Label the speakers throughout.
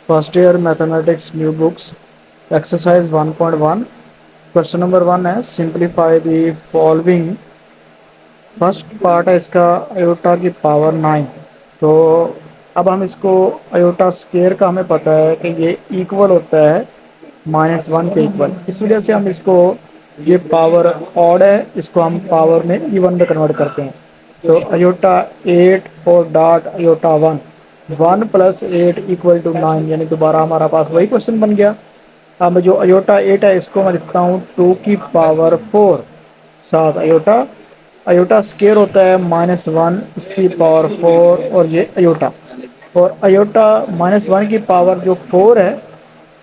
Speaker 1: First year mathematics new books exercise 1.1 question number 1 है simplify the following. First part है इसका aorta की power 9। तो अब हम इसको अयोटा स्केयर का हमें पता है कि ये इक्वल होता है -1 के इक्वल, इस वजह से हम इसको ये पावर ऑड है इसको हम पावर में इवन में कन्वर्ट करते हैं। तो अयोटा 8 और डॉट अयोटा 1 1 + 8 = 9, यानी दोबारा हमारा पास वही क्वेश्चन बन गया। अब जो अयोटा 8 है इसको मैं लिखता हूँ 2 की पावर 4 7 अयोटा। अयोटा स्केयर होता है -1 इसकी पावर 4 और ये अयोटा, और अयोटा -1 की पावर जो 4 है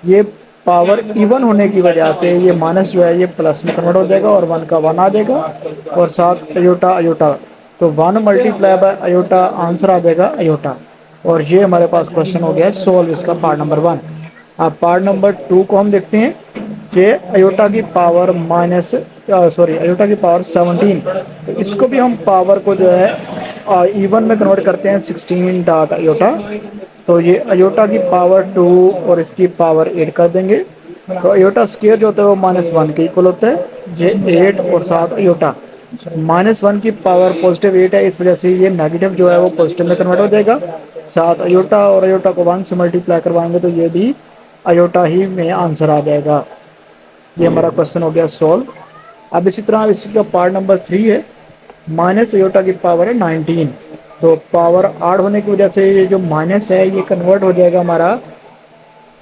Speaker 1: ये पावर इवन होने की वजह से ये माइनस जो है ये प्लस में कन्वर्ट हो जाएगा और 1 का 1 आ जाएगा और साथ अयोटा अयोटा, तो 1 × अयोटा आंसर आ जाएगा अयोटा। और ये हमारे पास क्वेश्चन हो गया सोल्व इसका पार्ट नंबर 1। अब पार्ट नंबर 2 को हम देखते हैं। ये अयोटा की पावर अयोटा की पावर 17, तो इसको भी हम पावर को जो है इवन में कन्वर्ट करते हैं 16 डॉट अयोटा। तो ये अयोटा की पावर 2 और इसकी पावर 8 कर देंगे। तो अयोटा स्केयर जो होता है वो -1 के इक्वल होता है। ये 8 और 7 अयोटा, -1 की पावर पॉजिटिव 8 है, इस वजह से ये नेगेटिव जो है वो पॉजिटिव में कन्वर्ट हो जाएगा। 7 अयोटा और अयोटा को 1 से मल्टीप्लाई करवाएंगे तो ये भी अयोटा ही में आंसर आ जाएगा। ये हमारा क्वेश्चन हो गया सॉल्व। अब इसी तरह इसी का पार्ट नंबर 3 है माइनस अयोटा की पावर है 19। तो पावर आड होने की वजह से ये जो माइनस है ये कन्वर्ट हो जाएगा हमारा,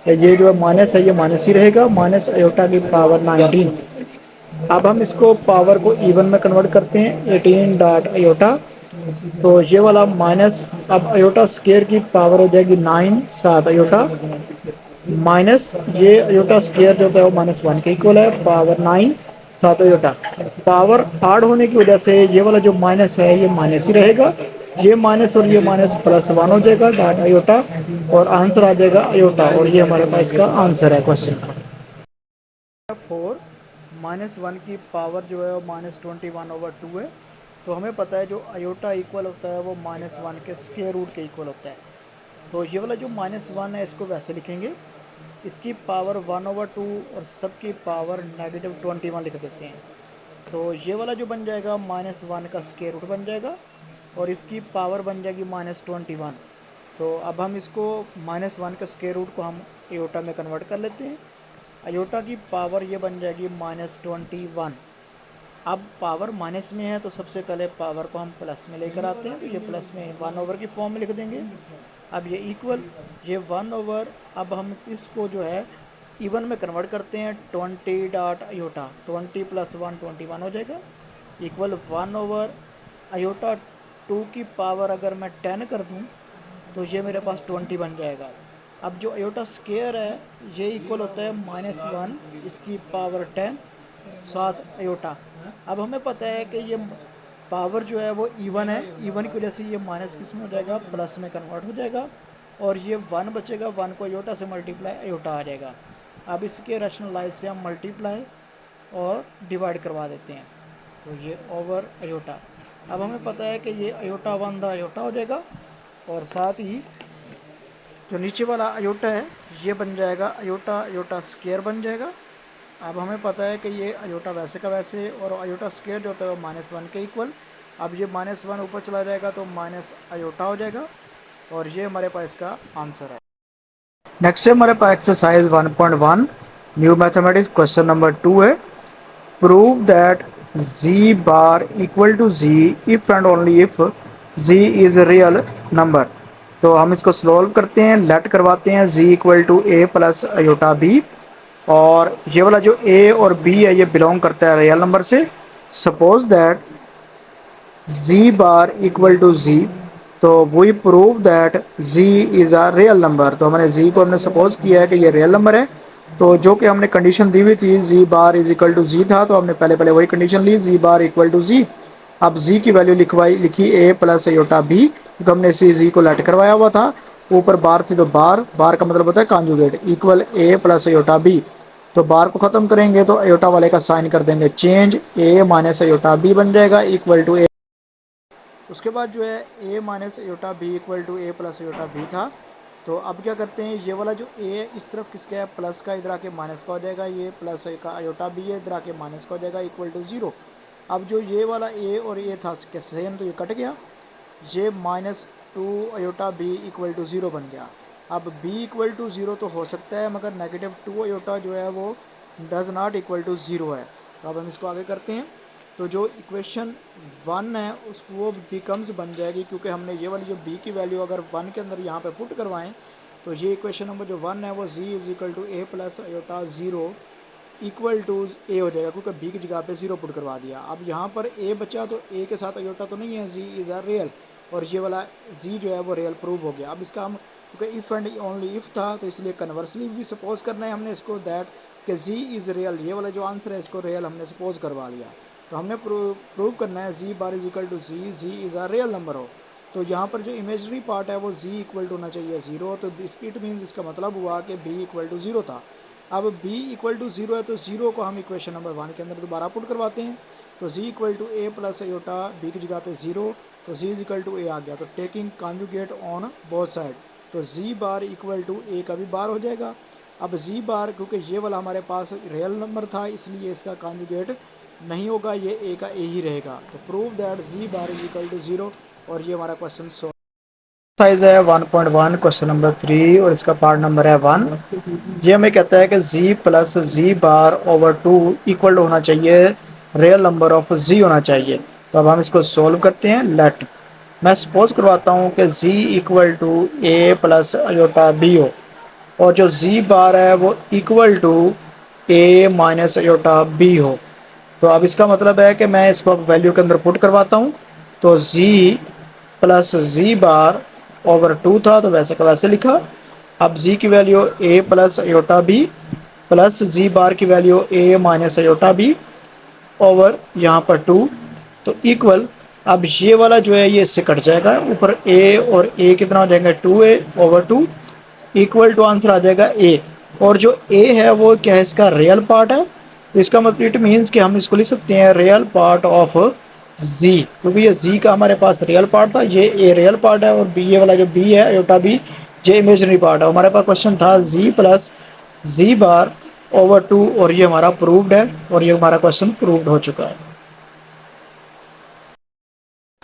Speaker 1: ये जो माइनस है ये माइनस ही रहेगा, माइनस अयोटा की पावर 19। अब हम इसको पावर को इवन में कन्वर्ट करते हैं 18 डॉट अयोटा। तो ये वाला माइनस, अब अयोटा स्केयर की पावर हो जाएगी 9 7 अयोटा, माइनस ये अयोटा स्केयर जो है वो -1 के इक्वल है, पावर 9 7 अयोटा। पावर आड होने की वजह से ये वाला जो माइनस है ये माइनस ही रहेगा, ये माइनस और ये माइनस +1 हो जाएगा डॉट अयोटा और आंसर आ जाएगा अयोटा। और ये हमारे पास इसका आंसर है क्वेश्चन का। 4 -1 की पावर जो है वो -21/2 है। तो हमें पता है जो अयोटा इक्वल होता है वो -1 के स्क्वायर रूट के इक्वल होता है। तो ये वाला जो -1 है इसको वैसे लिखेंगे, इसकी पावर 1/2 और सबकी पावर -21 लिख देते हैं। तो ये वाला जो बन जाएगा -1 का स्क्वायर रूट बन जाएगा और इसकी पावर बन जाएगी -21। तो अब हम इसको -1 का स्क्वायर रूट को हम अयोटा में कन्वर्ट कर लेते हैं। अयोटा की पावर ये बन जाएगी -21। अब पावर माइनस में है तो सबसे पहले पावर को हम प्लस में लेकर आते हैं, तो ये प्लस में 1/, की फॉर्म में लिख देंगे। अब ये इक्वल, ये 1/, अब हम इसको जो है इवन में कन्वर्ट करते हैं 20 डॉट अयोटा, 20 + 1 21 हो जाएगा, इक्वल 1/, अयोटा 2 की पावर अगर मैं 10 कर दूं तो ये मेरे पास 20 बन जाएगा। अब जो अयोटा स्केयर है ये इक्वल होता है -1 इसकी पावर 10 7 अयोटा। अब हमें पता है कि ये पावर जो है वो इवन है, इवन की वजह से ये माइनस किस में हो जाएगा, प्लस में कन्वर्ट हो जाएगा और ये 1 बचेगा, 1 को अयोटा से मल्टीप्लाई अयोटा आ जाएगा। अब इसके रैशनलाइज से हम मल्टीप्लाई और डिवाइड करवा देते हैं, तो ये ओवर अयोटा। अब हमें पता है कि ये अयोटा 1 दा अयोटा हो जाएगा और साथ ही जो नीचे वाला अयोटा है ये बन जाएगा अयोटा अयोटा स्क्वायर बन जाएगा। अब हमें पता है कि ये अयोटा वैसे का वैसे और अयोटा स्क्वायर जो होता है वो -1 के इक्वल। अब ये -1 ऊपर चला जाएगा तो माइनस अयोटा हो जाएगा और ये हमारे पास इसका आंसर है। नेक्स्ट है हमारे पास exercise 1.1 new mathematics question number 2 है prove that z bar equal to z if and only if z is real number. तो हम इसको सॉल्व करते हैं, लेट करवाते हैं z = a + अयोटा b, और ये वाला जो a और b है ये बिलोंग करता है रियल नंबर से। Suppose that z bar equal to z, तो we prove that z is a real number. तो हमने z को हमने सपोज किया है कि ये रियल नंबर है, तो जो कि हमने कंडीशन दी हुई थी z bar is equal to z था, तो हमने पहले वही कंडीशन ली z bar equal to z। अब z की वैल्यू लिखी a + अयोटा b, क्योंकि हमने इसी z को लेट करवाया हुआ था, ऊपर बार थी तो बार, बार का मतलब होता है conjugate, equal a + iota b। तो बार को खत्म करेंगे तो अयोटा वाले का साइन कर देंगे चेंज, a - अयोटा b बन जाएगा इक्वल टू a। उसके बाद जो है a - iota b equal to a + iota b था, तो अब क्या करते हैं, ये वाला जो ए इस तरफ किसका है, प्लस का, इधर आके माइनस का हो जाएगा, ये प्लस का आयोटा बी है, इधर आके माइनस का हो जाएगा, इक्वल टू ज़ीरो। अब जो ये वाला ए और ए था सेम, तो ये कट गया, ये minus two iota B equal to zero बन गया। अब बी इक्वल टू ज़ीरो तो हो सकता है, मगर नेगेटिव टू आयोटा जो है वो does not equal to zero है। तो अब हम इसको आगे करते हैं। तो जो इक्वेशन वन है उसको वो बिकम्स बन जाएगी, क्योंकि हमने ये वाली जो बी की वैल्यू अगर वन के अंदर यहाँ पे पुट करवाएं, तो ये इक्वेशन नंबर जो वन है वो z is equal to A plus iota zero equal to a हो जाएगा, क्योंकि बी की जगह पे ज़ीरो पुट करवा दिया। अब यहाँ पर ए बचा, तो ए के साथ आयोटा तो नहीं है, जी इज़ अ रियल, और ये वाला जी जो है वो रियल प्रूव हो गया। अब इसका हम, क्योंकि इफ़ एंड ओनली इफ़ था, तो इसलिए कन्वर्सली भी सपोज करना है हमने इसको, दैट कि जी इज़ रियल, ये वाला जो आंसर है इसको रियल हमने सपोज करवा लिया। तो हमने प्रूव करना है z bar is equal to z is a real number हो। तो यहाँ पर जो इमेजरी पार्ट है वो जी इक्वल टू होना चाहिए ज़ीरो, तो इट मीन्स इसका मतलब हुआ कि बी इक्वल टू ज़ीरो था। अब b इक्वल टू ज़ीरो है, तो ज़ीरो को हम इक्वेशन नंबर वन के अंदर दोबारा पुट करवाते हैं। तो z equal to A plus iota, B की जगह पे ज़ीरो, तो z इक्वल टू ए आ गया। तो taking conjugate on both side, तो z bar equal to A का भी बार हो जाएगा। अब z बार, क्योंकि ये वाला हमारे पास रियल नंबर था, इसलिए इसका कॉन्जुगेट नहीं होगा, ये ए का ए ही रहेगा। तो prove that z bar is equal to zero, और ये हमारा क्वेश्चन सॉल्व। साइज है 1.1, क्वेश्चन नंबर 3, और इसका पार्ट नंबर है 1। ये हमें कहता है कि z प्लस जी बार ओवर 2 इक्वल होना चाहिए, रियल नंबर ऑफ z होना चाहिए। तो अब हम इसको सोल्व करते हैं। लेट, मैं सपोज करवाता हूँ कि z equal to A plus iota b हो, और जो z बार है वो equal to a minus iota b हो। तो अब इसका मतलब है कि मैं इसको अब वैल्यू के अंदर पुट करवाता हूँ। तो z प्लस जी बार ओवर 2 था, तो वैसे का वैसे लिखा। अब z की value a plus iota b plus z bar की value a minus iota b over यहाँ पर 2, तो इक्वल, अब ये वाला जो है ये इससे कट जाएगा, ऊपर a और a कितना हो जाएगा 2a over 2 equal to answer आ जाएगा a। और जो a है वो क्या है, इसका रियल पार्ट है, तो इसका मतलब इट मीन्स कि हम इसको लिख सकते हैं रियल पार्ट ऑफ z, क्योंकि ये z का हमारे पास रियल पार्ट था, ये a रियल पार्ट है, और b ये वाला जो b है अयोटा b ये इमेजिनरी पार्ट है। हमारे पास क्वेश्चन था z प्लस जी बार ओवर 2, और ये हमारा प्रूव्ड है, और ये हमारा क्वेश्चन प्रूव्ड हो चुका है।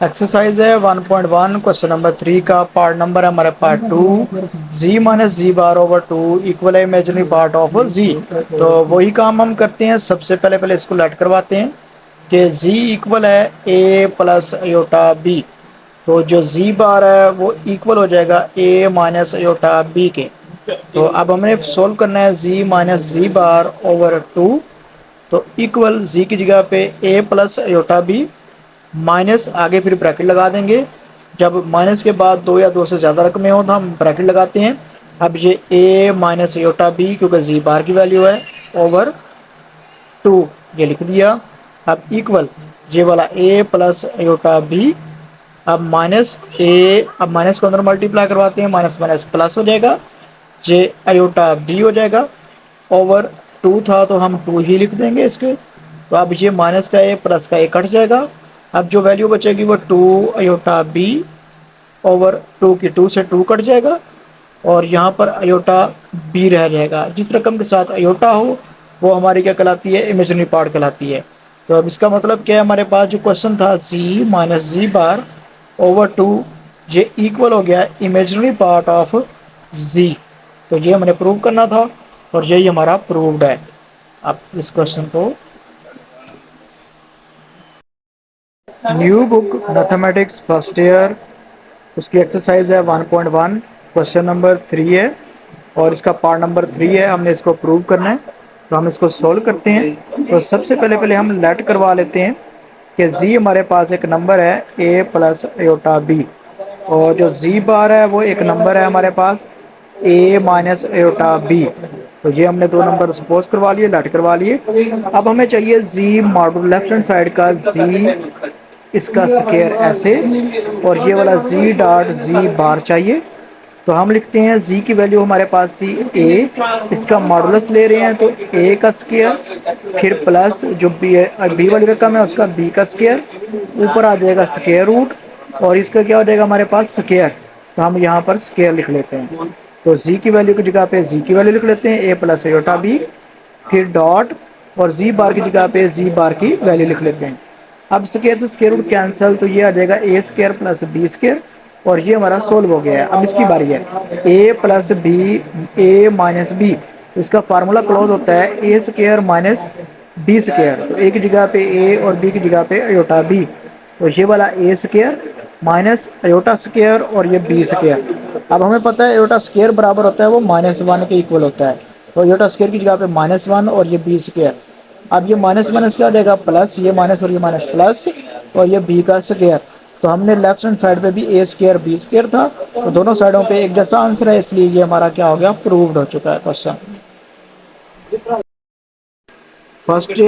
Speaker 1: एक्सरसाइज है 1.1, क्वेश्चन नंबर 3 का पार्ट नंबर है हमारे पार्ट 2। z माइनस जी बार ओवर 2 इक्वल है इमेजिनरी पार्ट ऑफ z। तो वही काम हम करते हैं, सबसे पहले इसको लेट करवाते हैं कि z इक्वल है a प्लस अयोटा b। तो जो z बार है वो इक्वल हो जाएगा a माइनस अयोटा b के। तो अब हमें सोल्व करना है z माइनस जी बार ओवर 2, तो इक्वल z की जगह पे a plus iota b minus, आगे फिर ब्रैकेट लगा देंगे। जब माइनस के बाद दो या दो से ज़्यादा रकमें हो तो हम ब्रैकेट लगाते हैं। अब ये a माइनस अयोटा b, क्योंकि जी बार की वैल्यू है, ओवर 2 ये लिख दिया। अब इक्वल ये वाला a प्लस अयोटा b, अब माइनस a, अब माइनस को अंदर मल्टीप्लाई करवाते हैं, माइनस माइनस प्लस हो जाएगा, जे अयोटा b हो जाएगा। ओवर 2 था तो हम 2 ही लिख देंगे इसके। तो अब ये माइनस का a प्लस का a कट जाएगा। अब जो वैल्यू बचेगी वो 2 अयोटा b ओवर 2 की 2 से 2 कट जाएगा, और यहाँ पर अयोटा b रह जाएगा। जिस रकम के साथ अयोटा हो वो हमारी क्या कहलाती है, इमेजिनरी पार्ट कहलाती है। तो अब इसका मतलब क्या है, हमारे पास जो क्वेश्चन था c माइनस जी बार ओवर 2 ये इक्वल हो गया इमेजिनरी पार्ट ऑफ z। तो ये हमने प्रूव करना था, और यही हमारा प्रूव्ड है। अब इस क्वेश्चन को new book mathematics first year, उसकी एक्सरसाइज है 1.1, क्वेश्चन नंबर 3 है, और इसका पार्ट नंबर 3 है, हमने इसको प्रूव करना है। तो हम इसको सोल्व करते हैं। तो सबसे पहले हम लेट करवा लेते हैं कि z हमारे पास एक नंबर है a प्लस अयोटा b, और जो z बार है वो एक नंबर है हमारे पास a माइनस अयोटा b। तो ये हमने दो नंबर सपोज करवा लिए, लेट करवा लिए। अब हमें चाहिए z मॉडुल लेफ्ट हैंड साइड का z इसका स्केयर ऐसे, और ये वाला z डॉट z बार चाहिए। तो हम लिखते हैं z की वैल्यू हमारे पास थी a, इसका मॉडुलस ले रहे हैं तो a का स्केयर, फिर प्लस जो b वाली रकम है उसका b का स्केयर, ऊपर आ जाएगा स्केयर रूट, और इसका क्या हो जाएगा हमारे पास स्केयर। तो हम यहाँ पर स्केयर लिख लेते हैं। तो जी की वैल्यू की जगह पे जी की वैल्यू लिख लेते हैं, ए प्लस आयोटा बी, फिर डॉट और जी बार की जगह पे जी बार की वैल्यू लिख लेते हैं। अब स्केयर से स्केयर रूट कैंसिल, तो ये आ जाएगा ए स्केयर प्लस बी स्केयर, और ये हमारा सोल्व हो गया है। अब इसकी बारी है, ए plus b, a minus b, तो इसका फार्मूला क्लोज होता है ए स्केयर माइनस बी स्केयर, तो ए की जगह पे ए और बी की जगह पे आयोटा बी, तो ये वाला ए स्केयर माइनस आयोटा स्केयर और ये बी स्केयर। अब हमें पता है आयोटा स्केयर बराबर होता है वो -1 के इक्वल होता है, तो आयोटा स्केयर की जगह पे -1 और ये बी स्केयर। अब ये माइनस माइनस क्या हो जाएगा प्लस, ये माइनस और ये माइनस प्लस, और ये बी का स्केयर। तो हमने लेफ्ट हैंड साइड पे भी ए स्केयर बी स्केयर था, तो दोनों साइडों पे एक जैसा आंसर है, इसलिए ये हमारा क्या हो गया, प्रूव्ड हो चुका है question. First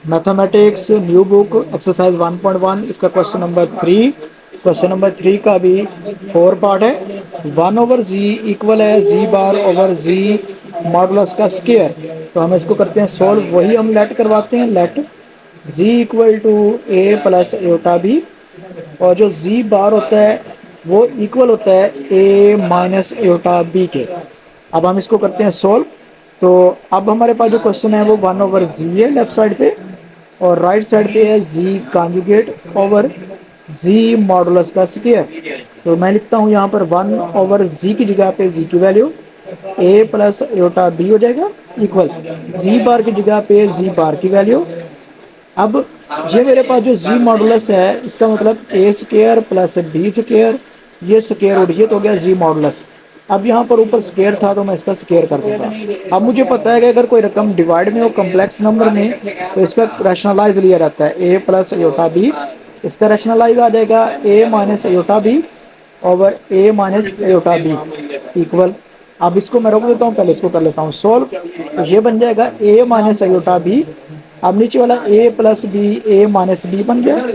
Speaker 1: mathematics new book exercise 1.1, इसका क्वेश्चन नंबर 3। क्वेश्चन नंबर 3 का भी 4 पार्ट है। 1/z इक्वल है जी बार ओवर जी मॉडुलस का स्केयर, तो हम इसको करते हैं सोल्व, वही हम लेट करवाते हैं, let z equal to A plus iota b, और जो z बार होता है वो इक्वल होता है a माइनस एटा बी के। अब हम इसको करते हैं सोल्व, तो अब हमारे पास जो क्वेश्चन है वो 1/z है लेफ्ट साइड पे, और राइट साइड पे है z conjugate over z modulus का स्क्वायर। तो मैं लिखता हूँ यहाँ पर 1/z की जगह पे z की value a plus iota B हो जाएगा, इक्वल z बार की जगह पे z बार की वैल्यू। अब ये मेरे पास जो जी मॉडुलस है, इसका मतलब ए स्केयर प्लस बी स्केयर, ये स्केयर रूट, ये तो हो गया जी मॉडुलस। अब यहाँ पर ऊपर स्केयर था तो मैं इसका स्केयर कर दूंगा। अब मुझे पता है कि अगर कोई रकम डिवाइड में हो कम्प्लेक्स नंबर में, तो इसका रैशनलाइज लिया जाता है, ए प्लस एटा बी, इसका रैशनलाइज आ जाएगा ए माइनस एटा बी ओवर ए माइनस एटा बी इक्वल। अब इसको मैं रोक देता हूँ, पहले इसको कर लेता हूँ सोल्व, तो ये बन जाएगा ए माइनस एटा बी। अब नीचे वाला a plus b, a minus b बन गया,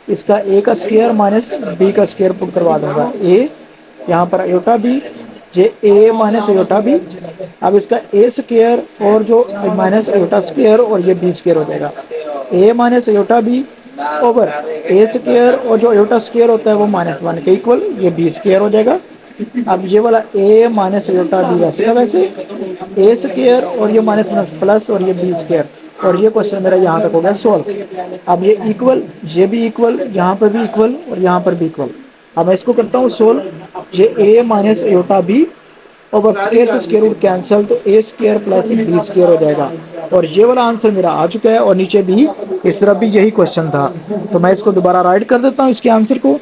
Speaker 1: इसका a का स्केयर माइनस b का स्केयर पुट करवा दूंगा, a यहाँ पर आयोटा b, ये a माइनस आयोटा b। अब इसका a स्केयर और जो माइनस आयोटा स्केयर और ये b स्केयर हो जाएगा, a minus iota b over a square, और जो आयोटा स्केयर होता है वो -1 के इक्वल, ये b स्केयर हो जाएगा। अब ये वाला a माइनस आयोटा b वैसे का वैसे, a स्केयर और ये माइनस माइनस प्लस और ये b स्केयर, और ये क्वेश्चन मेरा यहाँ तक हो गया सॉल्व। अब ये इक्वल, ये भी इक्वल, यहाँ पर भी इक्वल और यहाँ पर भी इक्वल। अब मैं इसको करता हूँ सोल्व, ये a माइनस एटा बी और स्केयर से स्केयर रूट कैंसिल, तो ए स्केयर प्लस बी स्केयर हो जाएगा, और ये वाला आंसर मेरा आ चुका है। और नीचे भी इस तरफ भी यही क्वेश्चन था, तो मैं इसको दोबारा राइट कर देता हूँ इसके आंसर को,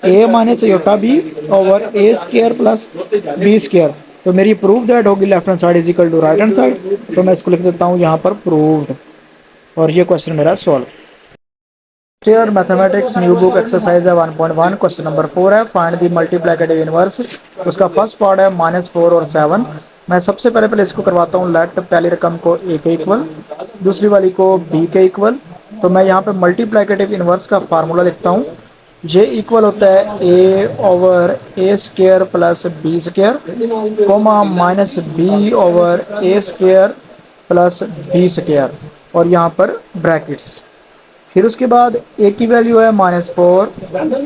Speaker 1: a minus iota b over a square plus b square. तो मेरी प्रूव दैट होगी left hand side is equal to right hand side, तो मैं इसको लिख देता हूँ यहाँ पर प्रूव्ड, और ये क्वेश्चन मेरा solve. Here mathematics new book exercise है 1.1, क्वेश्चन नंबर 4 है, फाइंड द मल्टीप्लिकेटिव इनवर्स। उसका फर्स्ट पार्ट है -4 और 7। मैं सबसे पहले इसको करवाता हूँ लेट, पहली रकम को a के इक्वल, दूसरी वाली को b के इक्वल। तो मैं यहाँ पे मल्टीप्लिकेटिव इनवर्स का फार्मूला लिखता हूँ, ये इक्वल होता है a over a square plus b square, comma minus b over a square plus b square, और यहाँ पर ब्रैकेट्स। फिर उसके बाद a की वैल्यू है -4,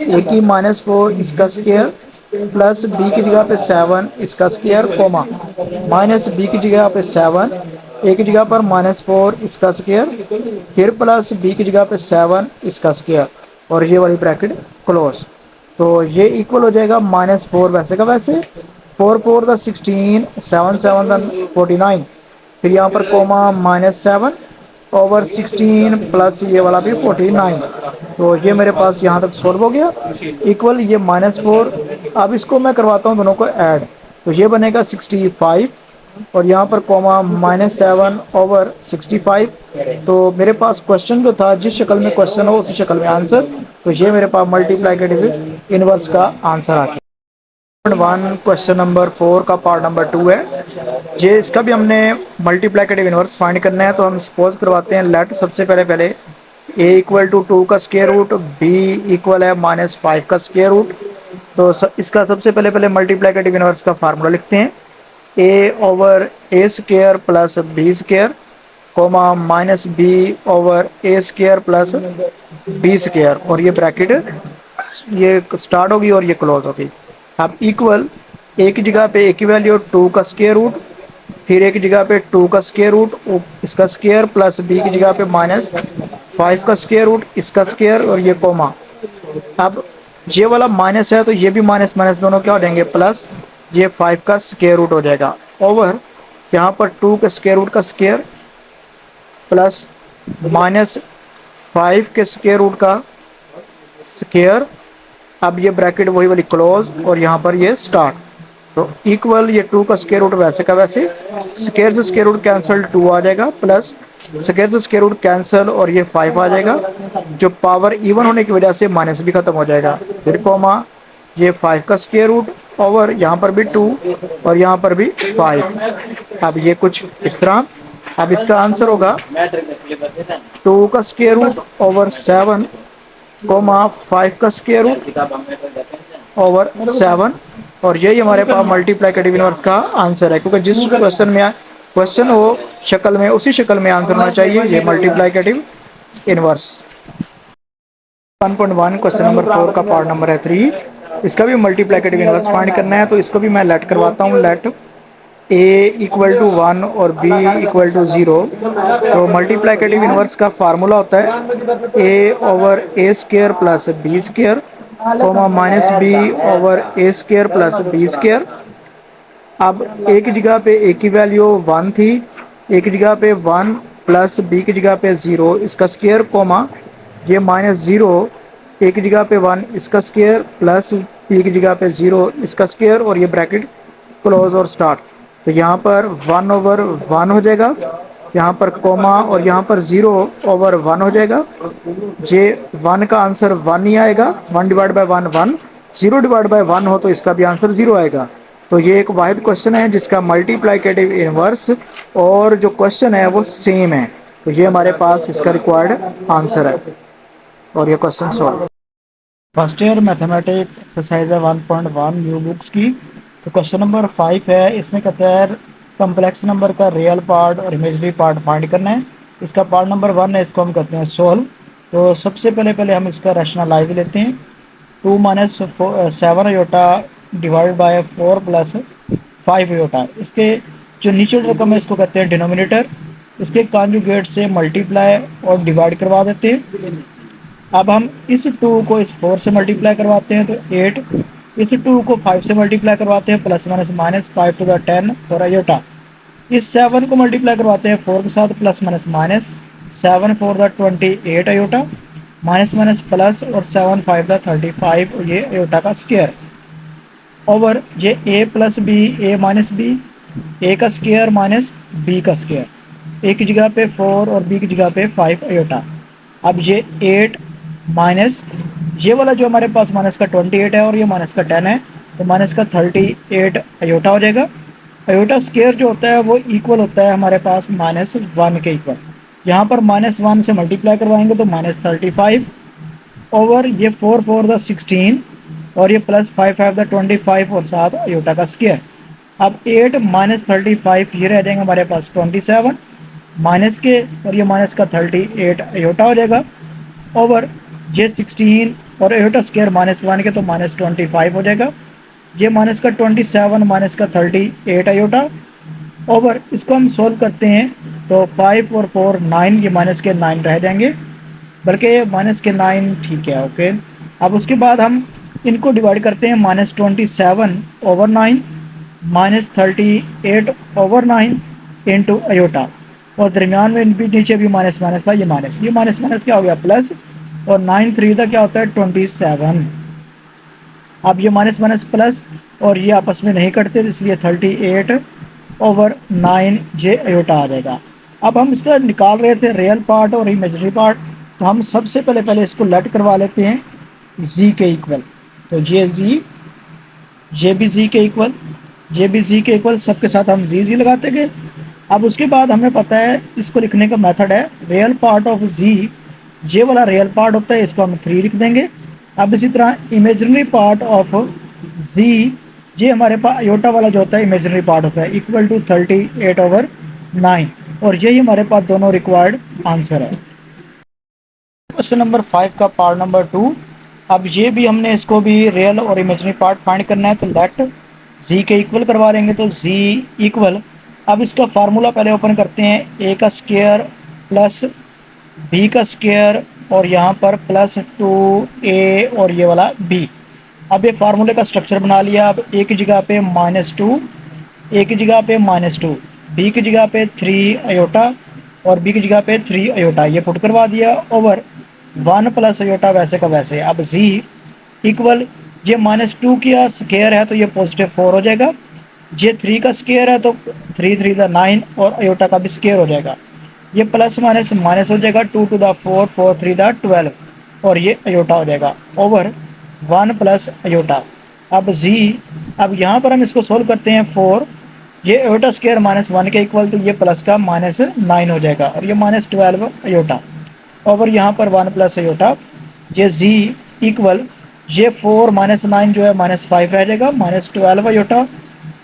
Speaker 1: a की -4 इसका स्केयर, प्लस b की जगह पे 7 इसका स्केयर, कोमा माइनस b की जगह पे 7, a की जगह पर -4 इसका स्केयर, फिर प्लस b की जगह पे 7 इसका स्केयर, और ये वाली ब्रैकेट क्लोज। तो ये इक्वल हो जाएगा -4 वैसे का वैसे, 4 4 16, 7 7 49, फिर यहाँ पर कोमा -7 ओवर 16 प्लस ये वाला भी 49। तो ये मेरे पास यहाँ तक सोल्व हो गया, इक्वल ये -4। अब इसको मैं करवाता हूँ दोनों को ऐड, तो ये बनेगा 65, और यहाँ पर कोमा -7 ओवर 65। तो मेरे पास क्वेश्चन जो था, जिस शक्ल में क्वेश्चन हो उसी शक्ल में आंसर, तो ये मेरे पास मल्टीप्लाइकेटिव इनवर्स का आंसर आ चुका। 1 क्वेश्चन नंबर 4 का पार्ट नंबर 2 है, ये इसका भी हमने मल्टीप्लिकेटिव इनवर्स फाइंड करना है। तो हम सपोज करवाते हैं लेट, सबसे पहले a इक्वल टू 2 का स्क्वायर रूट, b इक्वल है -5 का स्क्वायर रूट। तो इसका सबसे पहले मल्टीप्लिकेटिव इनवर्स का फार्मूला लिखते हैं, a over a square plus b square, comma minus b over a square plus b square, और ये ब्रैकेट ये स्टार्ट होगी और ये क्लोज होगी। अब इक्वल एक की जगह पे ए की वैल्यू 2 का स्क्वायर रूट, फिर एक जगह पे 2 का स्क्वायर रूट इसका स्क्वायर प्लस बी की जगह पे -5 का स्क्वायर रूट इसका स्क्वायर और ये कोमा। अब ये वाला माइनस है तो ये भी माइनस माइनस दोनों क्या हो जाएंगे प्लस, ये 5 का स्क्वायर रूट हो जाएगा ओवर यहाँ पर 2 के स्क्वायर रूट का स्क्वायर प्लस -5 के स्क्वायर रूट का स्क्वायर। अब ये ब्रैकेट वही वाली क्लोज और यहाँ पर ये स्टार्ट, तो इक्वल ये 2 का स्क्वायर रूट वैसे का वैसे, स्क्वायर से स्क्वायर रूट कैंसिल 2 आ जाएगा प्लस स्क्वायर से स्क्वायर रूट कैंसिल और ये 5 आ जाएगा, जो पावर इवन होने की वजह से माइनस भी खत्म हो जाएगा, फिर कोमा ये 5 का स्क्वायर रूट ओवर यहाँ पर भी 2 और यहाँ पर भी 5। अब ये कुछ इस तरह, अब इसका आंसर होगा 2 का स्क्वायर रूट ओवर 7 कोमा 5 का स्क्वायर रूट ओवर 7, और यही हमारे पास मल्टीप्लिकेटिव इनवर्स का आंसर है, क्योंकि जिस क्वेश्चन हो शक्ल में उसी शक्ल में आंसर होना चाहिए, ये मल्टीप्लिकेटिव इनवर्स। 1.1 क्वेश्चन नंबर 4 का पार्ट नंबर है 3, इसका भी मल्टीप्लिकेटिव इनवर्स फाइंड करना है, तो इसको भी मैं लेट करवाता हूँ। लेट a इक्वल टू 1 और b इक्वल टू 0, तो मल्टीप्लिकेटिव इनवर्स का फार्मूला होता है a over a square plus b square comma minus b over a square plus b square. अब ए की जगह पे a की वैल्यू 1 थी, a की जगह पे 1 प्लस b की जगह पे 0 इसका स्क्वायर कोमा ये -0, a की जगह पे 1 इसका स्क्वायर प्लस b की जगह पे 0 इसका स्क्वायर और ये ब्रैकेट क्लोज और स्टार्ट, तो यहाँ पर 1 ओवर 1 हो जाएगा, यहाँ पर कोमा और यहाँ पर 0 ओवर 1 हो जाएगा, ये 1 का आंसर 1 ही आएगा, 1 डिवाइड बाय 1 1, 0 डिवाइड बाय 1 हो तो इसका भी आंसर 0 आएगा। तो ये एक वाहिद क्वेश्चन है जिसका मल्टीप्लिकेटिव इनवर्स और जो क्वेश्चन है वो सेम है, तो ये हमारे पास इसका रिक्वायर्ड आंसर है और ये question solve. First year mathematics exercise है 1.1 न्यू बुक्स की, तो क्वेश्चन नंबर 5 है, इसमें कहता है कम्प्लेक्स नंबर का रियल पार्ट और इमेजनरी पार्ट फाइंड करना है। इसका पार्ट नंबर 1 है, इसको हम कहते हैं सोल्व। तो सबसे पहले हम इसका रैशनलाइज लेते हैं, 2 minus 7 iota divide by 4 plus 5 iota, इसके जो नीचे रकम है इसको कहते हैं डिनोमिनेटर, इसके कॉन्जुगेट से मल्टीप्लाई और डिवाइड करवा देते हैं। अब हम इस 2 को इस 4 से मल्टीप्लाई करवाते हैं तो 8, इस 2 को 5 से मल्टीप्लाई करवाते हैं प्लस माइनस 5 टू द 10 और अयोटा, इस 7 को मल्टीप्लाई करवाते हैं 4 के साथ प्लस माइनस 7 फोर द 28 अयोटा माइनस माइनस प्लस और 7 5 द 35 और ये अयोटा का स्क्वायर ओवर ये a plus b a minus b, a का स्क्वायर माइनस बी का स्क्वायर, ए की जगह पे 4 और बी की जगह पे 5 अयोटा। अब ये 8 माइनस ये वाला जो हमारे पास माइनस का 28 है और ये माइनस का 10 है, तो माइनस का 38 अयोटा हो जाएगा। अयोटा स्क्वायर जो होता है वो इक्वल होता है हमारे पास -1 के इक्वल, यहाँ पर -1 से मल्टीप्लाई करवाएंगे तो -35 ओवर ये 4 4 द 16 और ये प्लस 5 5 द 25 और 7 अयोटा का स्क्वायर। अब 8 -35 ये रह जाएंगे हमारे पास 27 माइनस के और ये माइनस का 38 अयोटा हो जाएगा ओवर ये 16 और अयोटा स्क्वायर -1 के तो -25 हो जाएगा, ये माइनस का 27 माइनस का 38 अयोटा ओवर, इसको हम सोल्व करते हैं तो 5 और 4 9, ये माइनस के 9 रह जाएंगे, बल्कि माइनस के 9 ठीक है ओके। अब उसके बाद हम इनको डिवाइड करते हैं -27 ओवर 9 -38 ओवर 9 इंटू अयोटा, और दरमियान में भी नीचे भी माइनस माइनस था, ये माइनस माइनस क्या हो गया प्लस, और 9 3 का क्या होता है 27। अब ये माइनस माइनस प्लस और ये आपस में नहीं कटते, तो इसलिए 38 ओवर 9 जे अयोटा आ जाएगा। अब हम इसका निकाल रहे थे रियल पार्ट और इमेजनरी पार्ट, तो हम सबसे पहले इसको लेट करवा लेते हैं जी के इक्वल, तो ये जी ये भी जी के इक्वल, ये भी जी के इक्वल, सबके साथ हम जी लगाते गए। अब उसके बाद हमें पता है इसको लिखने का मेथड है रियल पार्ट ऑफ जी, ये वाला रियल पार्ट होता है इसको हम 3 लिख देंगे। अब इसी तरह इमेजनरी पार्ट ऑफ जी, ये हमारे पास अयोटा वाला जो होता है इमेजनरी पार्ट होता है इक्वल टू 38 ओवर 9, और यही हमारे पास दोनों रिक्वायर्ड आंसर है। क्वेश्चन नंबर 5 का पार्ट नंबर 2, अब ये भी हमने इसको भी रियल और इमेजनरी पार्ट फाइंड करना है, तो लेट जी के इक्वल करवा लेंगे तो जी इक्वल, अब इसका फार्मूला पहले ओपन करते हैं, ए का स्क्वायर प्लस बी का स्क्वायर और यहाँ पर प्लस 2a और ये वाला b। अब ये फार्मूले का स्ट्रक्चर बना लिया। अब ए की जगह पे -2, ए की जगह पे -2, बी की जगह पे 3 अयोटा और बी की जगह पे 3 अयोटा, ये पुट करवा दिया ओवर 1 प्लस अयोटा वैसे का वैसे। अब जी इक्वल, ये -2 का स्क्वायर है तो ये +4 हो जाएगा, ये 3 का स्क्वायर है तो 3 3 द 9 और अयोटा का भी स्क्वायर हो जाएगा, ये प्लस माइनस माइनस हो जाएगा, 2 टू द 4 4 3 द 12 और ये अयोटा हो जाएगा ओवर 1 प्लस अयोटा। अब जी, अब यहाँ पर हम इसको सोल्व करते हैं 4, ये अयोटा स्क्वायर -1 के इक्वल तो ये प्लस का -9 हो जाएगा और ये -12 अयोटा ओवर यहाँ पर 1 प्लस अयोटा, ये जी इक्वल, ये 4 -9 जो है -5 रह जाएगा, -12 अयोटा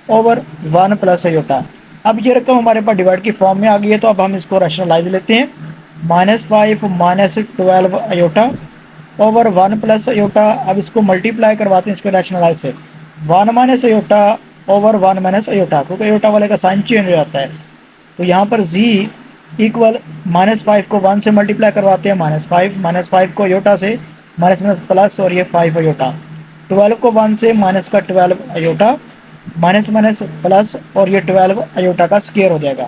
Speaker 1: ओवर 1 प्लस अयोटा। अब ये रकम हमारे पास डिवाइड की फॉर्म में आ गई है तो अब हम इसको रैशनलाइज लेते हैं, -5 -12 अयोटा ओवर 1 प्लस अयोटा। अब इसको मल्टीप्लाई करवाते हैं इसके रैशनलाइज से, 1 minus iota over 1 minus iota, क्योंकि अयोटा वाले का साइन चेंज हो जाता है। तो यहाँ पर जी इक्वल, -5 को 1 से मल्टीप्लाई करवाते हैं, -5 को अयोटा से माइनस माइनस प्लस और ये 5 अयोटा, 12 को 1 से माइनस का 12 अयोटा माइनस माइनस प्लस और ये 12 अयोटा का स्क्वायर हो जाएगा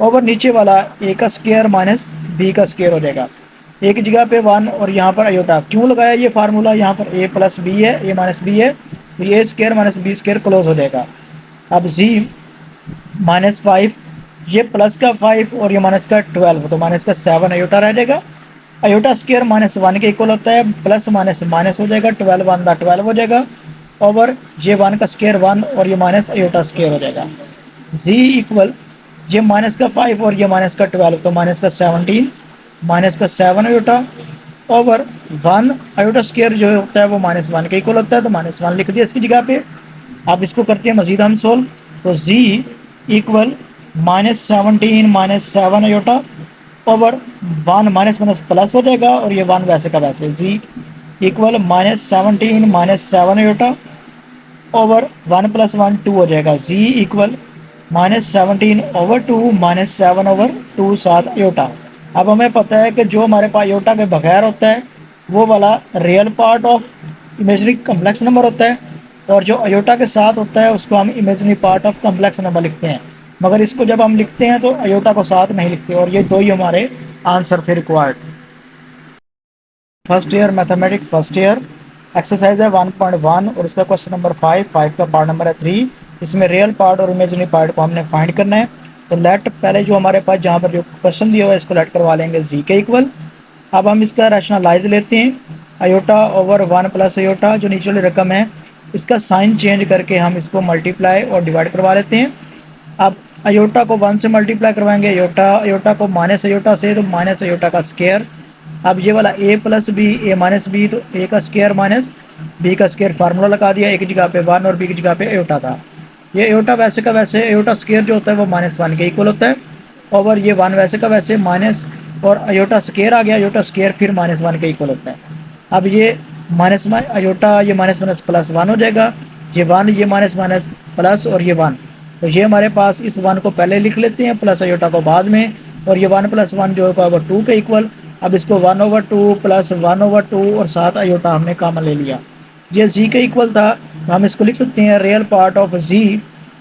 Speaker 1: ओवर नीचे वाला ए का स्क्वायर माइनस बी का स्क्वायर हो जाएगा, एक जगह पे 1 और यहाँ पर अयोटा क्यों लगाया ये फार्मूला, यहाँ पर ए प्लस बी है, ए माइनस बी है तो ये square minus b square close हो जाएगा। अब जी -5, ये प्लस का 5 और ये माइनस का 12 तो माइनस का 7 अयोटा रह जाएगा, अयोटा स्क्वायर -1 के इक्वल होता है, प्लस माइनस माइनस हो जाएगा, 12 1 12 हो जाएगा ओवर ये 1 का स्क्वायर 1 और ये माइनस अयोटा स्क्वायर हो जाएगा। जी इक्वल, ये माइनस का 5 और ये माइनस का 12 तो माइनस का 17 माइनस का 7 अयोटा ओवर 1 अयोटा स्क्वायर जो होता है वो -1 के इक्वल होता है तो -1 लिख दिया इसकी जगह पे। अब इसको करते हैं मजीद हम सोल्व, तो z equal -17 -7 iota over 1 minus minus plus हो जाएगा और ये 1 वैसे का वैसे, z equal -17 -7 iota over 1 plus 1 2 हो जाएगा, z equal -17 over 2 -7 over 2 7 iota. अब हमें पता है कि जो हमारे पास अयोटा के बगैर होता है वो वाला real part of imaginary complex number होता है और जो अयोटा के साथ होता है उसको हम imaginary part of complex number लिखते हैं, मगर इसको जब हम लिखते हैं तो अयोटा को साथ नहीं लिखते और ये दो ही हमारे आंसर थे required. First year mathematics first year exercise है 1.1 और उसका क्वेश्चन नंबर 5 का पार्ट नंबर है 3, इसमें रियल पार्ट और इमेजिनरी पार्ट को हमने फाइंड करना है। तो लेट पहले जो हमारे पास जहाँ पर जो क्वेश्चन दिया हुआ है इसको लेट करवा लेंगे जी के इक्वल। अब हम इसका रैशनलाइज लेते हैं, अयोटा ओवर 1 प्लस अयोटा जो नीचे वाली रकम है इसका साइन चेंज करके हम इसको मल्टीप्लाई और डिवाइड करवा लेते हैं। अब अयोटा को 1 से मल्टीप्लाई करवाएंगे, अयोटा को माइनस अयोटा से तो माइनस अयोटा का स्क्वायर। अब ये वाला a plus b a minus b तो a का स्क्वायर माइनस b का स्क्वायर फार्मूला लगा दिया, एक जगह पे 1 और b की जगह पे अयोटा था, ये अयोटा वैसे का वैसे, अयोटा स्क्वायर जो होता है वो -1 के इक्वल होता है ओवर ये 1 वैसे का वैसे माइनस और अयोटा स्क्वायर आ गया, अयोटा स्क्वायर फिर -1 के इक्वल होता है। अब ये माइनस अयोटा ये माइनस माइनस प्लस 1 हो जाएगा, ये 1 ये माइनस माइनस प्लस और ये 1, तो ये हमारे पास इस 1 को पहले लिख लेते हैं प्लस अयोटा को बाद में और ये 1 प्लस 1 जो होगा वो 2 के इक्वल। अब इसको 1/2 प्लस 1/2 और 7 अयोटा हमने कॉमन ले लिया, ये जी के इक्वल था तो हम इसको लिख सकते हैं real part of z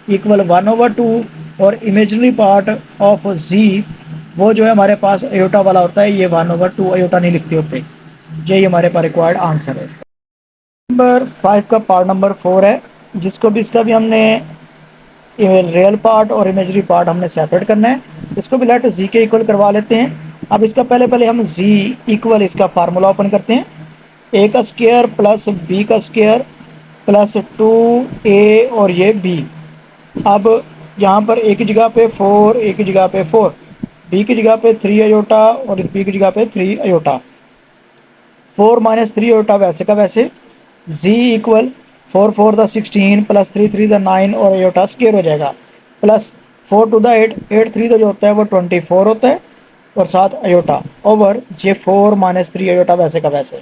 Speaker 1: equal 1/2 और इमेजिनरी पार्ट ऑफ जी वो जो है हमारे पास अयोटा वाला होता है, ये 1/2 अयोटा नहीं लिखते होते। यही हमारे पास रिक्वायर्ड आंसर है। नंबर 5 का पार्ट नंबर 4 है, जिसको भी इसका भी हमने रियल पार्ट और इमेजरी पार्ट हमने सेपरेट करना है, इसको भी लेट जी के इक्वल करवा लेते हैं। अब इसका पहले हम जी इक्वल इसका फार्मूला ओपन करते हैं, ए का स्क्वायर प्लस बी का स्क्वायर प्लस 2a और ये b। अब यहाँ पर ए की जगह पे 4, ए की जगह पे 4, बी की जगह पे 3 अयोटा और बी की जगह पे 3 अयोटा, 4 माइनस 3 अयोटा वैसे का वैसे, z equal 4 4 the 16 plus 3 3 the 9 और अयोटा स्क्वायर हो जाएगा प्लस 4 टू द 8 8 3 जो होता है वो 24 होता है और 7 अयोटा ओवर ये 4 माइनस 3 अयोटा वैसे का वैसे।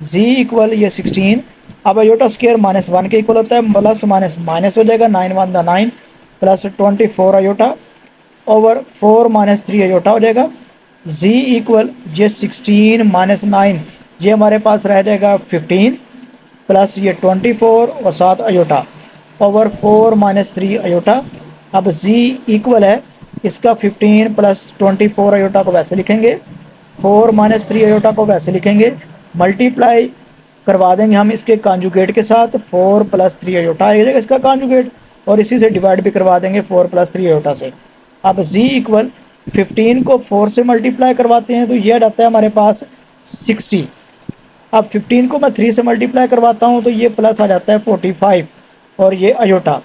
Speaker 1: जी इक्वल ये 16। अब अयोटा स्केयर -1 के इक्वल होता है, प्लस माइनस माइनस हो जाएगा, 9 1 the 9 plus 24 iota over 4 -3 iota हो जाएगा। जी इक्वल ये 16 -9 ये हमारे पास रह जाएगा 15 प्लस ये 24 और 7 अयोटा ओवर 4 -3 अयोटा। अब जी इक्वल है इसका 15 प्लस 24 अयोटा को वैसे लिखेंगे, 4 -3 अयोटा को वैसे लिखेंगे, मल्टीप्लाई करवा देंगे हम इसके कॉन्जुगेट के साथ, 4 + 3 अयोटा आ जाएगा इसका कॉन्जुगेट, और इसी से डिवाइड भी करवा देंगे 4 + 3 अयोटा से। अब z इक्वल 15 को 4 से मल्टीप्लाई करवाते हैं तो ये आता है हमारे पास 60। अब 15 को मैं 3 से मल्टीप्लाई करवाता हूँ तो ये प्लस आ जाता है 45 और ये अयोटा।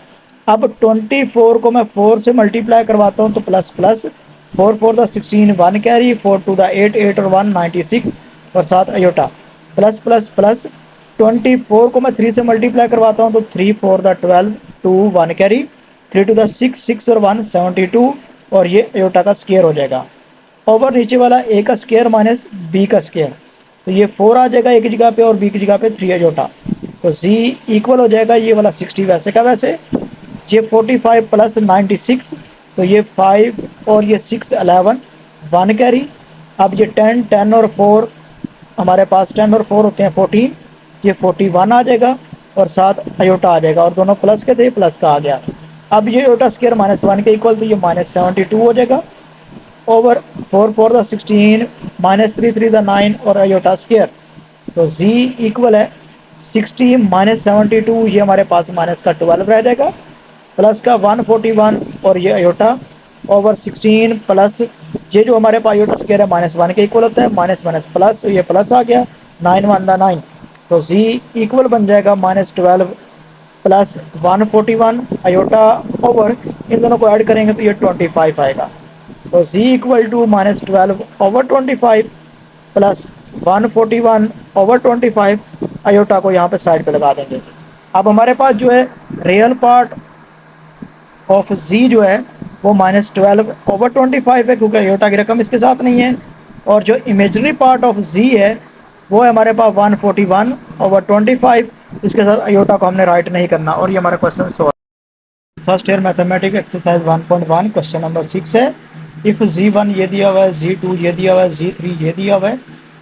Speaker 1: अब 24 को मैं 4 से मल्टीप्लाई करवाता हूँ तो plus plus 4 4 the 16 1 carry, 4 2 the 8 8 और 1 96 और 7 अयोटा प्लस प्लस प्लस 24 को मैं 3 से मल्टीप्लाई करवाता हूँ तो 3 4 द 12 2 1 कैरी, 3 2 द 6 6 और 1 72 और ये अयोटा का स्केयर हो जाएगा। ओवर नीचे वाला ए का स्केयर माइनस बी का स्केयर, तो ये 4 आ जाएगा एक जगह पे और बी की जगह पे 3 अयोटा, तो जी इक्वल हो जाएगा ये वाला 60 वैसे का वैसे, ये 45 प्लस 96 तो ये 5 और ये 6 11 1 कैरी। अब ये 10 10 और 4 हमारे पास 10 और 4 होते हैं 14, ये 41 आ जाएगा और 7 अयोटा आ जाएगा और दोनों प्लस के थे प्लस का आ गया। अब ये अयोटा स्केयर -1 के इक्वल तो ये -72 हो जाएगा ओवर 4 4 द 16 -3 3 द 9 और अयोटा स्केयर, तो z इक्वल है 60 -72 ये हमारे पास माइनस का 12 रह जाएगा प्लस का 141 और ये अयोटा ओवर 16 प्लस ये जो हमारे पास अयोटा स्केयर है -1 के इक्वल होता है, माइनस माइनस प्लस ये प्लस आ गया 9 1 द 9, तो z इक्वल बन जाएगा -12 प्लस 141 अयोटा ओवर इन दोनों को ऐड करेंगे तो ये 25 आएगा, तो z equal to -12 over 25 plus 141 over 25 iota को यहाँ पे साइड पे लगा देंगे। अब हमारे पास जो है रियल पार्ट ऑफ z जो है वो -12 ओवर 25 है क्योंकि अयोटा की रकम इसके साथ नहीं है, और जो इमेजनरी पार्ट ऑफ z है वो है हमारे पास 141 ओवर 25, इसके साथ अयोटा को हमने राइट नहीं करना और ये हमारा question solve. First year mathematics exercise 1.1 question number 6 है, इफ z1 ये दिया हुआ है, z2 ये दिया हुआ है, z3 ये दिया हुआ है,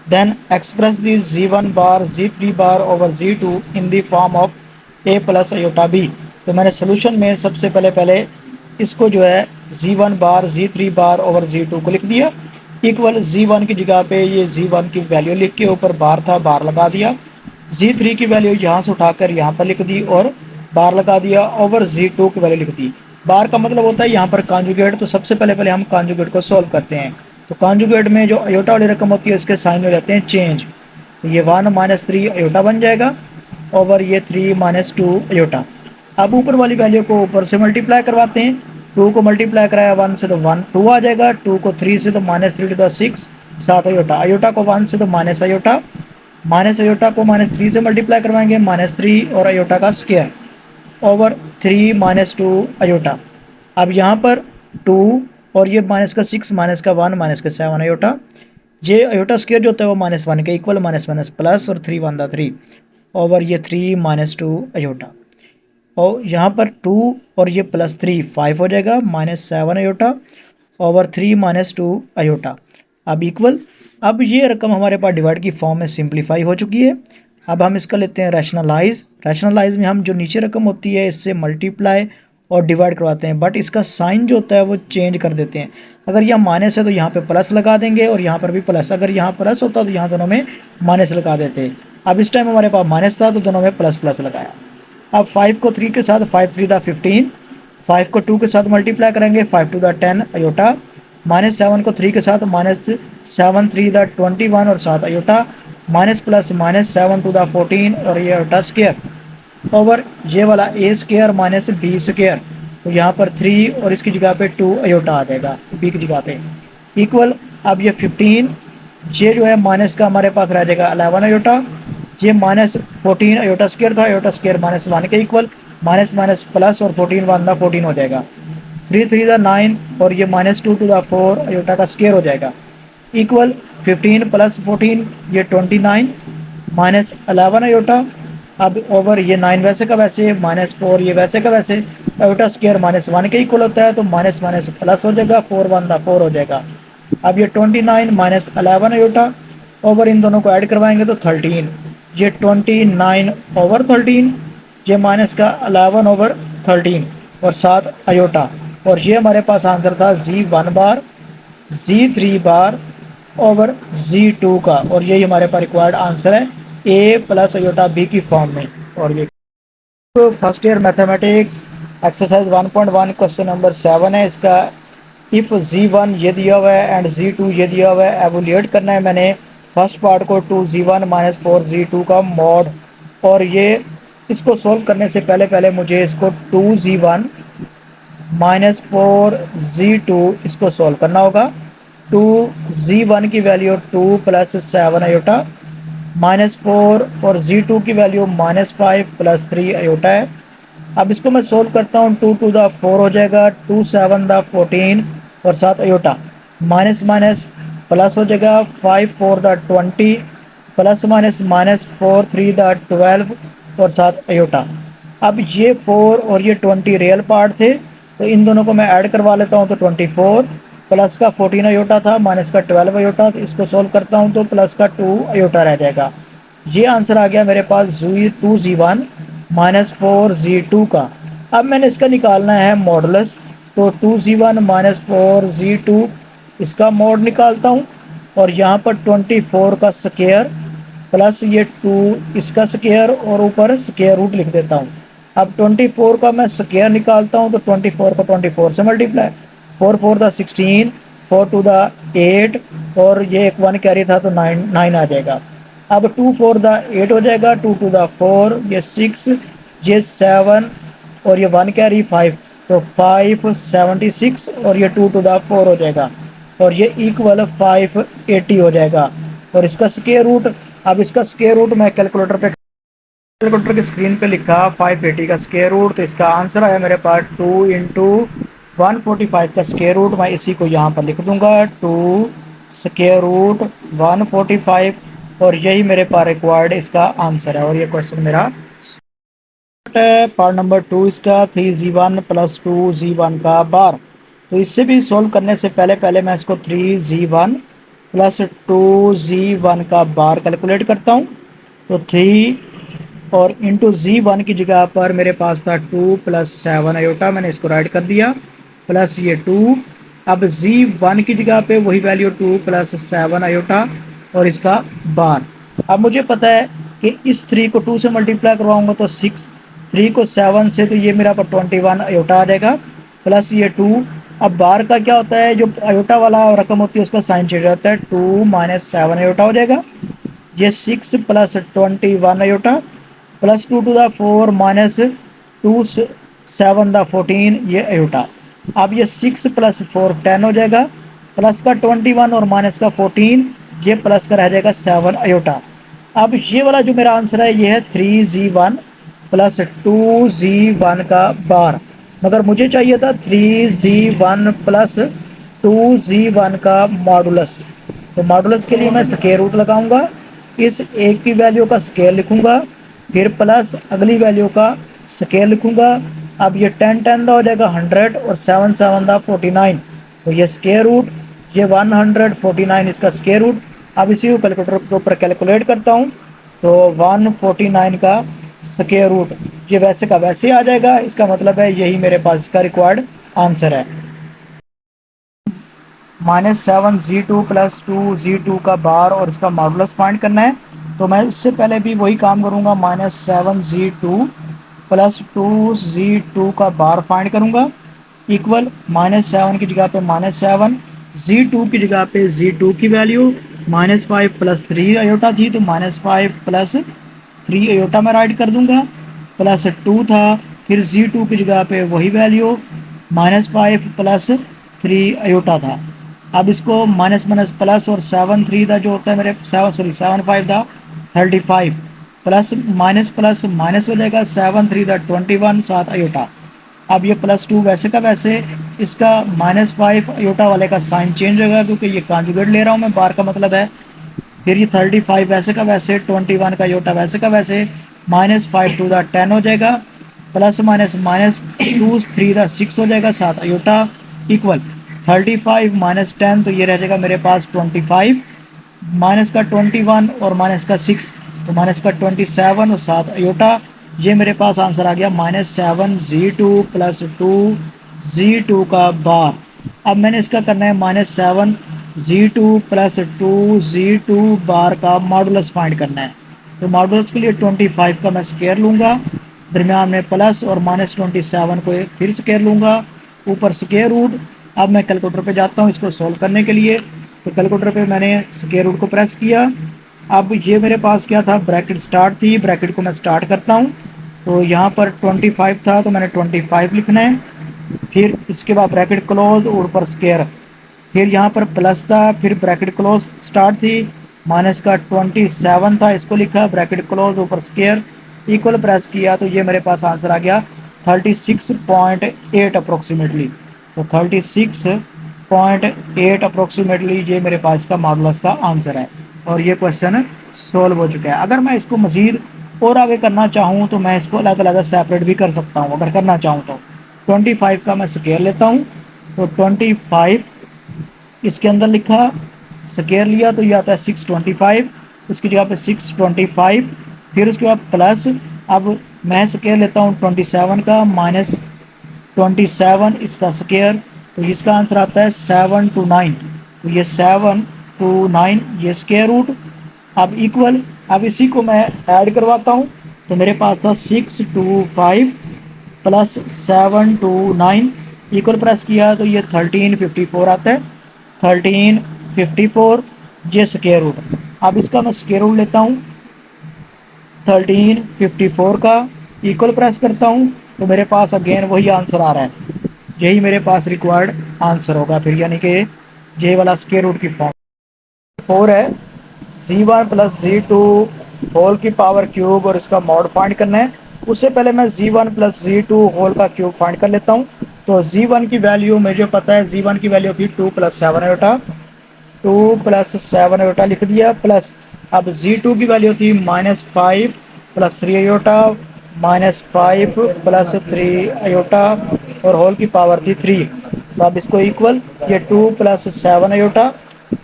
Speaker 1: then express the z1 bar z3 bar over z2 in the form of a plus iota b। तो मैंने सोल्यूशन में सबसे पहले इसको जो है z1 bar z3 bar over z2 को लिख दिया, इक्वल z1 की जगह पे ये z1 की वैल्यू लिख के ऊपर बार था बार लगा दिया, z3 की वैल्यू यहाँ से उठाकर यहाँ पर लिख दी और बार लगा दिया ओवर z2 की वैल्यू लिख दी। बार का मतलब होता है यहाँ पर कॉन्जुगेट, तो सबसे पहले हम कॉन्जुगेट को सॉल्व करते हैं। तो कॉन्जुगेट में जो अयोटा वाली रकम होती है उसके साइन हो जाते हैं चेंज, तो ये 1 -3 अयोटा बन जाएगा ओवर ये 3 -2 अयोटा। अब ऊपर वाली वैल्यू को ऊपर से मल्टीप्लाई करवाते हैं, 2 को मल्टीप्लाई कराया 1 से तो 1 2 आ जाएगा, 2 को 3 से तो -3 to the 6 7 अयोटा, अयोटा को 1 से तो माइनस अयोटा, माइनस अयोटा को -3 से मल्टीप्लाई करवाएंगे -3 और अयोटा का स्क्वायर ओवर 3 -2 अयोटा। अब यहाँ पर 2 और ये माइनस का 6 माइनस का 1 माइनस का 7 अयोटा, ये अयोटा स्क्वायर जो होता है वो -1 के इक्वल, माइनस माइनस प्लस और 3 1 द 3 ओवर ये 3 -2 अयोटा, और यहाँ पर 2 और ये +3 5 हो जाएगा -7 अयोटा ओवर 3 -2 अयोटा। अब इक्वल, अब ये रकम हमारे पास डिवाइड की फॉर्म में सिंप्लीफाई हो चुकी है। अब हम इसका लेते हैं रैशनलाइज, रैशनलाइज में हम जो नीचे रकम होती है इससे मल्टीप्लाई और डिवाइड करवाते हैं, बट इसका साइन जो होता है वो चेंज कर देते हैं। अगर यह माइनस है तो यहाँ पे प्लस लगा देंगे और यहाँ पर भी प्लस, अगर यहाँ प्लस होता तो यहाँ दोनों में माइनस लगा देते। अब इस टाइम हमारे पास माइनस था तो दोनों में प्लस प्लस लगाया। अब 5 को 3 के साथ 5 3 द 15, 5 को 2 के साथ मल्टीप्लाई करेंगे 5 2 द 10 अयोटा, -7 को 3 के साथ -7 3 द 21 और 7 iota, minus plus -7 to the 14 और ये अयोटा स्क्वायर ओवर ये वाला a square minus b square, तो यहाँ पर 3 और इसकी जगह पे 2 अयोटा आ जाएगा बी की जगह पे, इक्वल। अब ये 15 ये जो है माइनस का हमारे पास रह जाएगा 11 अयोटा, ये -14 अयोटा स्क्वायर था, अयोटा स्क्वायर -1 के इक्वल, माइनस माइनस प्लस और 14 1 द 14 हो जाएगा, 3 3 द 9 और ये -2 टू द 4 अयोटा का स्क्वायर हो जाएगा, इक्वल 15 + 14 ये 29 माइनस 11 अयोटा। अब ओवर ये 9 वैसे का वैसे, माइनस 4 ये वैसे का वैसे, अयोटा स्क्वायर माइनस 1 के इक्वल होता है, तो माइनस माइनस प्लस हो जाएगा, 4 1 दा 4 हो जाएगा। अब ये 29 माइनस 11 अयोटा, ओवर इन दोनों को ऐड करवाएंगे तो 13, ये 29 ओवर 13, ये माइनस का 11 ओवर 13 और 7 अयोटा। और ये हमारे पास आंसर था Z1 bar, Z3 bar over Z2 का, और यही हमारे पास रिक्वायर्ड आंसर है A प्लस अयोटा B की फॉर्म में। और ये तो first year mathematics exercise 1.1 question number 7 है इसका। इफ Z1 ये दिया हुआ है एंड Z2 ये दिया हुआ है, एवोल्यूट करना है मैंने फर्स्ट पार्ट को 2Z1 माइनस 4Z2 का मॉड। और ये इसको सोल्व करने से पहले पहले मुझे इसको 2Z1 माइनस 4Z2 इसको सोल्व करना होगा। 2Z1 की वैल्यू 2 प्लस 7 अयोटा, माइनस 4 और Z2 की वैल्यू माइनस 5 प्लस 3 अयोटा है। अब इसको मैं सोल्व करता हूँ, 2 टू द 4 हो जाएगा, 2 7 द 14 और 7 अयोटा, माइनस माइनस प्लस हो जाएगा, 5 4 the 20 plus minus minus 4 3 the 12 और 7 अयोटा। अब ये 4 और ये 20 रियल पार्ट थे, तो इन दोनों को मैं ऐड करवा लेता हूँ, तो 24 प्लस का 14 अयोटा था, माइनस का 12 अयोटा, तो इसको सोल्व करता हूँ तो प्लस का 2 अयोटा रह जाएगा। ये आंसर आ गया मेरे पास 2Z1 माइनस 4Z2 का। अब मैंने इसका निकालना है मॉडुलस, तो 2Z1 माइनस 4Z2 इसका मॉड निकालता हूँ, और यहाँ पर 24 का स्क्वायर प्लस ये 2 इसका स्क्वायर और ऊपर स्क्वायर रूट लिख देता हूँ। अब 24 का मैं स्क्वायर निकालता हूँ, तो 24 को 24 से मल्टीप्लाई, 4 4 द 16, 4 टू द 8 और ये एक 1 कैरी था तो 9 आ जाएगा। अब 2 4 द 8 हो जाएगा, 2 टू द 4, ये 6, ये 7 और ये 1 कैरी 5, तो 576 और ये 2 टू द 4 हो जाएगा, और ये इक्वल 580 हो जाएगा। और इसका स्क्वायर रूट, अब इसका स्क्वायर रूट मैं कैलकुलेटर की स्क्रीन पे लिखा 580 का स्क्वायर रूट, तो इसका आंसर आया मेरे पास 2 इंटू 145 का स्क्वायर रूट। मैं इसी को यहाँ पर लिख दूंगा 2 स्क्वायर रूट 145, और यही मेरे पास रिक्वायर्ड इसका आंसर है। और ये क्वेश्चन मेरा पार्ट नंबर 2 इसका 3Z1 प्लस 2Z1 का बार। तो इससे भी सोल्व करने से पहले पहले मैं इसको 3Z1 प्लस 2Z1 का बार कैलकुलेट करता हूँ, तो 3 और इंटू Z1 की जगह पर मेरे पास था 2 प्लस 7 अयोटा, मैंने इसको राइट कर दिया, प्लस ये 2। अब Z1 की जगह पे वही वैल्यू 2 प्लस 7 अयोटा और इसका बार। अब मुझे पता है कि इस 3 को 2 से मल्टीप्लाई करवाऊंगा तो 6, 3 को 7 से तो ये मेरा पर 21 अयोटा आ जाएगा, प्लस ये 2। अब बार का क्या होता है, जो अयोटा वाला रकम होती है उसका साइन चेंज होता है, 2 माइनस 7 अयोटा हो जाएगा, ये 6 plus 21 iota, plus 2 to the 4 minus 2 7 the 14 ये अयोटा। अब ये 6 प्लस 4 10 हो जाएगा, प्लस का 21 और माइनस का 14, ये प्लस का रह जाएगा 7 अयोटा। अब ये वाला जो मेरा आंसर है ये है 3Z1 प्लस 2Z1 का बार, मगर मुझे चाहिए था 3Z1 प्लस 2Z1 का मॉडुलस। तो मॉडुलस के लिए मैं स्क्वायर रूट लगाऊंगा, इस एक की वैल्यू का स्क्वायर लिखूंगा, फिर प्लस अगली वैल्यू का स्क्वायर लिखूंगा। अब ये 10 10 दा हो जाएगा 100 और 7 7 दा 49, तो ये स्क्वायर रूट, ये 149 इसका स्क्वायर रूट। अब इसी को कैलकुलेटर के ऊपर कैलकुलेट करता हूँ, तो 149 का स्क्वायर रूट ये वैसे का वैसे आ जाएगा, इसका मतलब है यही मेरे पास इसका रिक्वायर्ड आंसर है। -7Z2 प्लस 2Z2 का बार और इसका मॉडुलस फाइंड करना है, तो मैं इससे पहले भी वही काम करूंगा, -7Z2 प्लस 2Z2 का बार फाइंड करूंगा, इक्वल -7 की जगह पे -7, Z2 की जगह पे Z2 की वैल्यू -5 प्लस 3 अयोटा थी, तो -5 प्लस 3 अयोटा में राइट कर दूंगा, प्लस 2 था, फिर Z2 की जगह पे वही वैल्यू -5 प्लस 3 अयोटा था। अब इसको माइनस माइनस प्लस और 7 3 था जो होता है मेरे 7 5 था 35, प्लस माइनस प्लस माइनस हो जाएगा, 7 3 था 21 7 अयोटा। अब ये प्लस 2 वैसे का वैसे, इसका -5 अयोटा वाले का साइन चेंज होगा क्योंकि ये कॉन्जुगेट ले रहा हूँ मैं, बार का मतलब है फिर ये 35 वैसे का वैसे, 21 का योटा वैसे का वैसे, -5 टू द 10 हो जाएगा, प्लस माइनस -2 3 द 6 हो जाएगा, 7 अयोटा इक्वल 35 माइनस 10, तो ये रह जाएगा मेरे पास 25, माइनस का 21 और माइनस का 6, तो माइनस का 27 और 7 अयोटा। ये मेरे पास आंसर आ गया -7 Z2 प्लस 2 Z2 का बार। अब मैंने इसका करना है -7 Z2 प्लस 2 Z2 बार का मॉडुलस फाइंड करना है। तो मॉडुलस के लिए 25 का मैं स्क्वायर लूँगा, दरमियान में प्लस और -27 को फिर स्क्वायर लूँगा, ऊपर स्क्वायर रूट। अब मैं कैलकुलेटर पे जाता हूँ इसको सॉल्व करने के लिए। तो कैलकुलेटर पे मैंने स्क्वायर रूट को प्रेस किया। अब ये मेरे पास क्या था, ब्रैकेट स्टार्ट थी, ब्रैकेट को मैं स्टार्ट करता हूँ। तो यहाँ पर 25 था तो मैंने 25 लिखना है, फिर इसके बाद ब्रैकेट क्लोज और ऊपर स्क्वायर, फिर यहाँ पर प्लस था, फिर ब्रैकेट क्लोज स्टार्ट थी, माइनस का 27 था, इसको लिखा, ब्रैकेट क्लोज ऊपर स्क्वायर, इक्वल प्रेस किया, तो ये मेरे पास आंसर आ गया 36.8 अप्रोक्सीमेटली। तो 36.8 अप्रोक्सीमेटली ये मेरे पास का मॉडुलस का आंसर है, और ये क्वेश्चन सोल्व हो चुका है। अगर मैं इसको मज़ीद और आगे करना चाहूँ तो मैं इसको अलग-अलग सेपरेट भी कर सकता हूँ, अगर करना चाहूँ तो 25 का मैं स्क्वायर लेता हूँ, तो 25 इसके अंदर लिखा, स्क्वायर लिया तो ये आता है 625, इसकी जगह पे 625, फिर उसके बाद प्लस, अब मैं स्क्वायर लेता हूँ 27 का, माइनस 27 इसका स्क्वायर, तो इसका आंसर आता है 729। तो ये 729 ये स्क्वायर रूट, अब इक्वल, अब इसी को मैं ऐड करवाता हूँ, तो मेरे पास था 625 प्लस 729, इक्वल प्रेस किया तो ये 1354 आता है, 1354 ये स्क्वायर रूट। अब इसका मैं स्क्वायर रूट लेता हूँ 1354 का, इक्वल प्रेस करता हूँ, तो मेरे पास अगेन वही आंसर आ रहा है, यही मेरे पास रिक्वायर्ड आंसर होगा फिर, यानी कि ये वाला स्क्वायर रूट की फॉर्म 4 है। Z1 प्लस Z2 होल की पावर क्यूब और इसका मॉड फाइंड करना है। उससे पहले मैं Z1 प्लस Z2 होल का क्यूब फाइंड कर लेता हूँ। तो Z1 की वैल्यू मुझे पता है, Z1 की वैल्यू थी 2 प्लस 7 आयोटा, 2 प्लस 7 आयोटा लिख दिया, प्लस अब Z2 की वैल्यू थी -5 प्लस 3 आयोटा, -5 प्लस 3 आयोटा और होल की पावर थी 3। तो अब इसको इक्वल, ये 2 प्लस 7 आयोटा,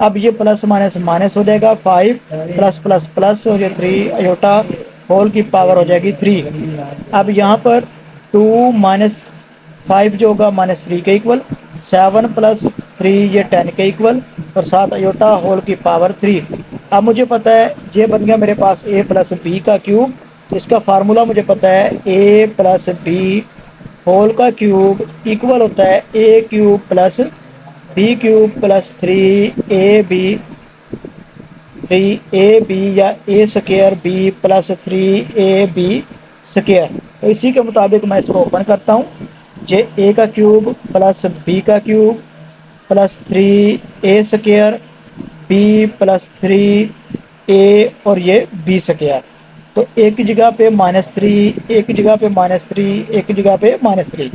Speaker 1: अब ये प्लस माइनस माइनस हो जाएगा, 5 प्लस प्लस प्लस और ये 3 आयोटा होल की पावर हो जाएगी 3। अब यहाँ पर 2 माइनस 5 जो होगा -3 के इक्वल, 7 प्लस 3 ये 10 के इक्वल, और 7 आयोटा होल की पावर 3। अब मुझे पता है ये बन गया मेरे पास a प्लस बी का क्यूब, इसका फार्मूला मुझे पता है a प्लस बी होल का क्यूब इक्वल होता है a cube plus b cube plus 3ab, 3ab या a square b plus 3ab square. तो इसी के मुताबिक मैं इसको ओपन करता हूँ, ये a का क्यूब प्लस b का cube plus 3a square b plus 3a और ये b स्क्वायर। तो एक की जगह पे -3, एक की जगह पे -3, एक की जगह पे -3,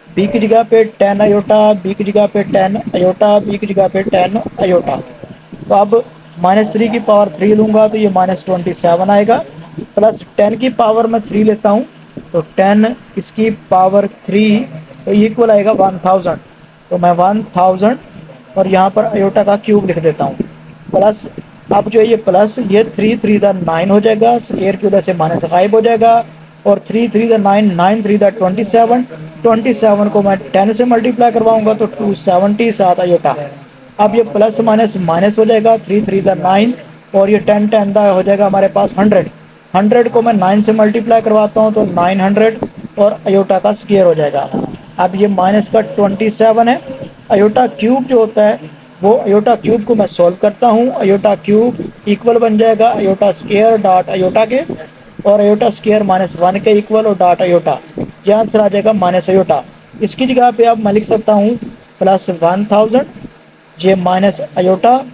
Speaker 1: बी की जगह पे 10 आयोटा, बी की जगह पे 10 आयोटा, बी की जगह पे 10 आयोटा। तो अब -3 की पावर 3 लूँगा तो ये -27 आएगा, प्लस 10 की पावर मैं 3 लेता हूँ, तो 10 इसकी पावर 3 तो इक्वल आएगा 1000। तो मैं 1000 और यहाँ पर आयोटा का क्यूब लिख देता हूँ, प्लस अब जो ये प्लस ये 3 3 द 9 हो जाएगा, स्क्वायर की वजह से माइनस गायब हो जाएगा, और 3 3 द 9, 9 3 द 27, 27 को मैं 10 से मल्टीप्लाई करवाऊंगा तो 277 आयोटा। अब ये प्लस माइनस माइनस हो जाएगा, 3 3 द 9 और ये 10 10 द हो जाएगा हमारे पास 100, 100 को मैं 9 से मल्टीप्लाई करवाता हूँ तो 900 और आयोटा का स्क्वायर हो जाएगा। अब ये माइनस का 27 है, आयोटा क्यूब जो होता है वो आयोटा क्यूब को मैं सॉल्व करता हूँ, आयोटा क्यूब इक्वल बन जाएगा आयोटा स्क्वायर डॉट आयोटा के, और आयोटा स्क्वायर -1 के इक्वल और डॉट आयोटा, यह आंसर आ जाएगा माइनस आयोटा। इसकी जगह पे अब मैं लिख सकता हूँ प्लस 1000 ये माइनस आयोटा,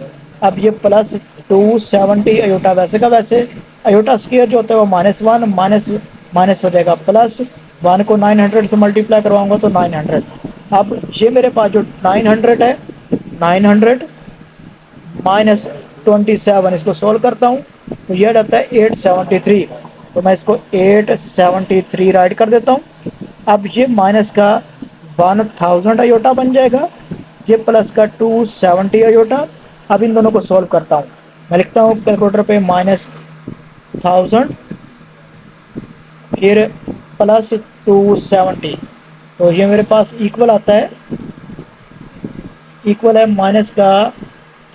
Speaker 1: अब ये प्लस 270 आयोटा वैसे का वैसे, आयोटा स्क्वायर जो होता है वो -1 माइनस माइनस हो जाएगा प्लस, 1 को 900 से मल्टीप्लाई करवाऊंगा तो 900। अब ये मेरे पास जो 900 है, 900 माइनस 27, इसको सोल्व करता हूँ तो ये रहता है 873। तो मैं इसको 873 राइट कर देता हूँ। अब ये माइनस का 1000 आयोटा बन जाएगा, ये प्लस का 270 आयोटा। अब इन दोनों को सोल्व करता हूँ। मैं लिखता हूँ कैलकुलेटर पे -1000 फिर प्लस 270, तो ये मेरे पास इक्वल आता है, इक्वल है माइनस का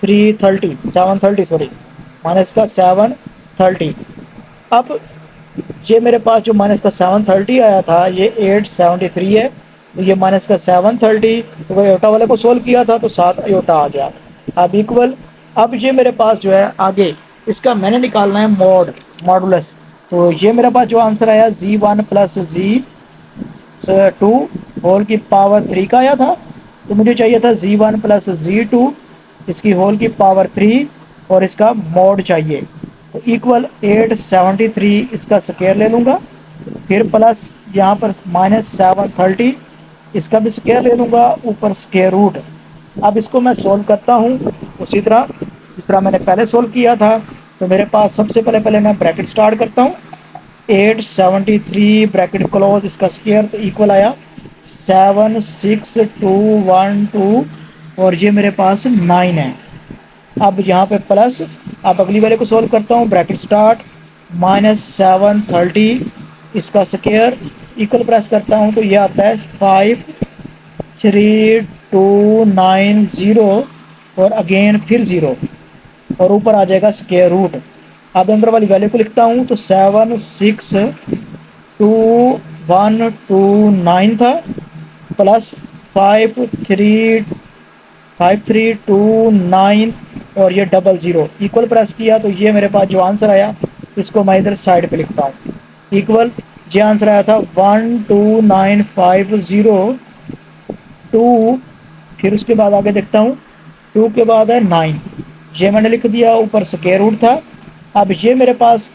Speaker 1: 730 सॉरी, माइनस का 730। अब ये मेरे पास जो माइनस का 730 आया था ये 873 है, तो ये माइनस का 730, तो अयोटा वाले को सोल्व किया था तो 7 अयोटा आ गया। अब इक्वल, अब ये मेरे पास जो है आगे इसका मैंने निकालना है मॉडुलस। तो ये मेरे पास जो आंसर आया Z1 प्लस Z2 होल की पावर 3 का आया था, तो मुझे चाहिए था Z1 प्लस Z2 इसकी होल की पावर 3 और इसका मॉड चाहिए। तो इक्वल 873 इसका स्क्वायर ले लूँगा, फिर प्लस यहाँ पर -730 इसका भी स्क्वायर ले लूँगा, ऊपर स्क्वायर रूट। अब इसको मैं सोल्व करता हूँ उसी तरह जिस तरह मैंने पहले सोल्व किया था। तो मेरे पास सबसे पहले मैं ब्रैकेट स्टार्ट करता हूँ, 873 ब्रैकेट क्लोज, इसका स्क्वायर तो इक्वल आया 76212 और ये मेरे पास 9 है। अब यहाँ पे प्लस, अब अगली वाले को सोल्व करता हूँ, ब्रैकेट स्टार्ट -730 इसका स्क्वायर इक्वल प्रेस करता हूँ तो ये आता है 53290 और अगेन फिर 0 और ऊपर आ जाएगा स्क्वायर रूट। अब अंदर वाली वैल्यू को लिखता हूँ तो 7622129 था प्लस 5329 और ये 00 इक्वल प्रेस किया तो ये मेरे पास जो आंसर आया इसको मैं इधर साइड पे लिखता हूँ, इक्वल ये आंसर आया था 12950 फिर उसके बाद आगे देखता हूँ 2 के बाद है 9, ये मैंने लिख दिया, ऊपर स्क्वायर रूट था। अब ये मेरे पास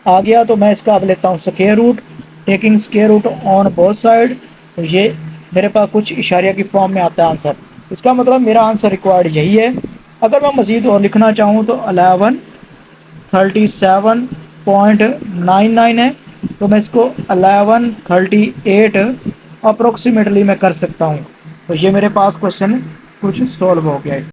Speaker 1: आ गया तो मैं इसका अब लेता हूँ square root, taking square root on both side, तो ये मेरे पास कुछ इशारिया की फॉर्म में आता है आंसर। इसका मतलब मेरा आंसर रिक्वायर्ड यही है। अगर मैं मज़ीद और लिखना चाहूँ तो 1137.99 है, तो मैं इसको 1138 अप्रोक्सीमेटली मैं कर सकता हूँ। तो ये मेरे पास क्वेश्चन कुछ सॉल्व हो गया।